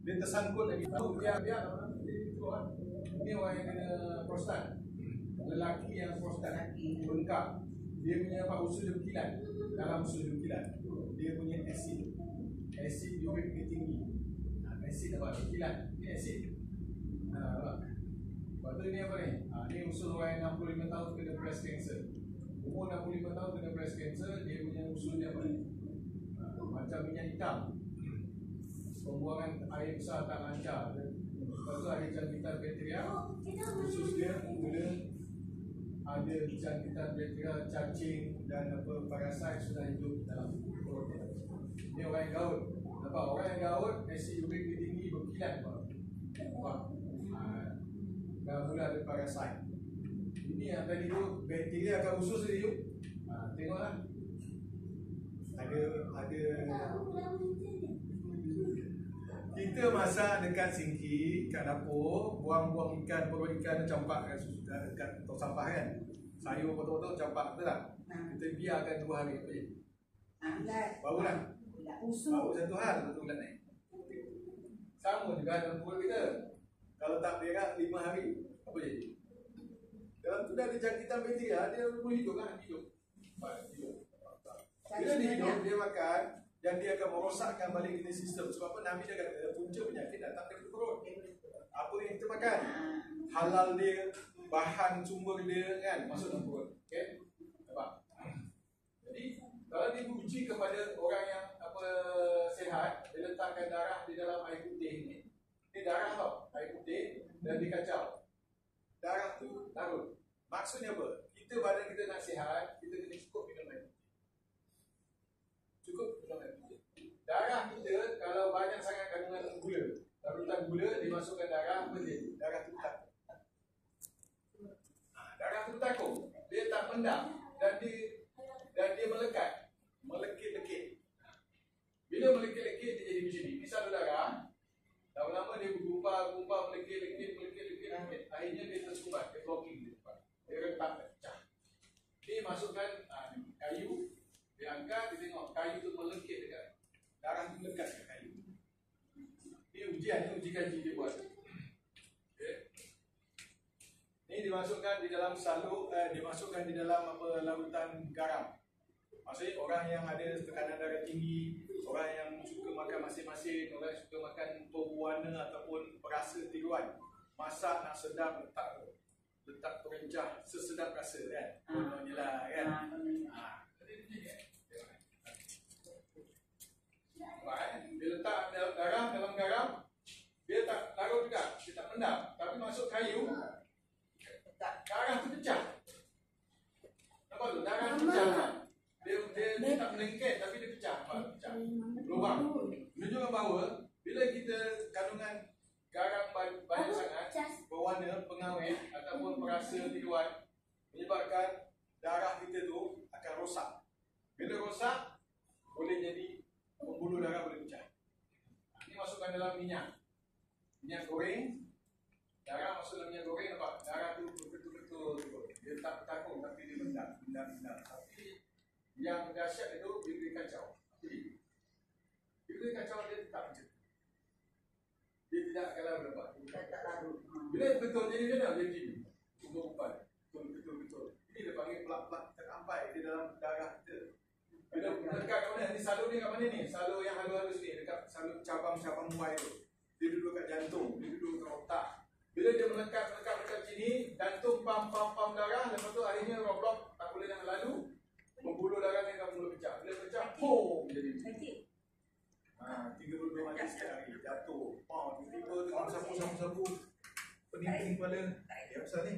Dia tersangkut lagi. Biar ini orang yang kena prostat. Lelaki yang prostat bengkak. Dia punya apa, usus dia berkilat. Dalam usus dia berkilat. Dia punya asid uric dia tinggi. Asid apa? Berkilat. Ini asid. Lepas tu ni apa ni? Ni usul orang yang 65 tahun kena breast cancer. Umur 65 tahun kena breast cancer, dia punya usul dia apa ni? Macam minyak hitam. Pembuangan air besar tak lancar. Lepas tu ada jangkitan bakteria. Usus dia mula ada jangkitan bakteria, cacing dan apa parasit sudah hidup dalam perut dia. Ini orang yang gaut. Nampak orang yang gaut, asid uric dia tinggi, berkilat. Nampak? Dah mula ada parasit. Ini yang tadi tu bakteria kat usus dia tu. Tengoklah. Ada kita masak dekat sinki kat dapur, buang-buang ikan, perut ikan campak dekat tong sampah kan. Sayur potong-potong campak, betul tak? Kita biarkan 2 hari apa je? Barulah. Baru satu hal satu bulan naik. Sama juga dalam perut kita. Kalau tak berak 5 hari, apa jadi? Dalam tu dah ada jangkitan bakteria, dia boleh hidup kan? Hidup. Bila dia hidup, dia makan dan dia akan merosakkan balik immune sistem. Sebab apa? Nabi dia kata punca penyakit datang dari perut. Apa yang kita makan? Halal dia, bahan sumber dia kan masuk dalam perut. Okey? Nampak? Jadi kalau dia uji kepada orang yang apa sihat, dia letakkan darah di dalam air putih ni. Ini darah tau, air putih dan dikacau. Darah tu larut. Maksudnya apa? Kita badan kita nak sihat, kita kena cukup minum air putih. Cukup minum air putih. Darah kita kalau banyak sangat kandungan gula, larutan gula dimasukkan darah, apa dia? Darah tu bertakung. Darah tu bertakung. Dia tak mendam dan dia melekat. Melekit-lekit. Bila melekit-lekit dia jadi macam ni. Ini salur darah. Lama-lama dia bergumpal, melekit-lekit. Akhirnya dia tersumbat, dia blocking dia. Dia retak, dia pecah. Dia masukkan kayu, dia angkat, dia tengok kayu tu melekit dekat darah tu melekat dekat kayu. Ini ujian, ini uji kaji dia buat. Okay. Ini dimasukkan di dalam dimasukkan di dalam apa larutan garam. Maksudnya orang yang ada tekanan darah tinggi, orang yang suka makan masin-masin, orang yang suka makan berwarna ataupun perasa tiruan, masak nak sedap letak perencah sesedap rasa kan. Kononnya lah kan. Dia letak garam dalam garam, dia tak larut juga, dia tak mendam, tapi masuk kayu, darah tu pecah. Nampak tu? Darah pecah kan? Dia tak melengket tapi dia pecah. Pecah. Lubang. Menunjukkan bahawa bila kita kandungan garam banyak sangat, berwarna, pengawet ataupun perasa tiruan, menyebabkan darah kita tu akan rosak. Bila rosak, boleh jadi pembuluh darah boleh pecah. Ini masukkan dalam minyak goreng. Darah masuk dalam minyak goreng, nampak? Darah tu betul-betul dia tak bertakung tapi dia mendam. Tapi yang dahsyat itu bila dia kacau. Bila dia kacau dia tak macam. Dia tidak akan larut, nampak? Bila betul jadi dia nak jadi umpan. Betul. Ini dia panggil plak-plak terampai di dalam darah kita. Bila dekat kat mana? Ni salur ni kat mana ni? Salur yang halus-halus ni dekat salur cabang-cabang muai tu. Dia duduk kat jantung, dia duduk kat otak. Bila dia melekat dekat sini, jantung pam darah, lepas tu akhirnya roblok, tak boleh nak lalu. Pembuluh darah ni akan mula pecah. Bila pecah, boom jadi. 32 mati setiap hari, jatuh. Tiba-tiba tengah sapu, pening kepala. Apa pasal ni?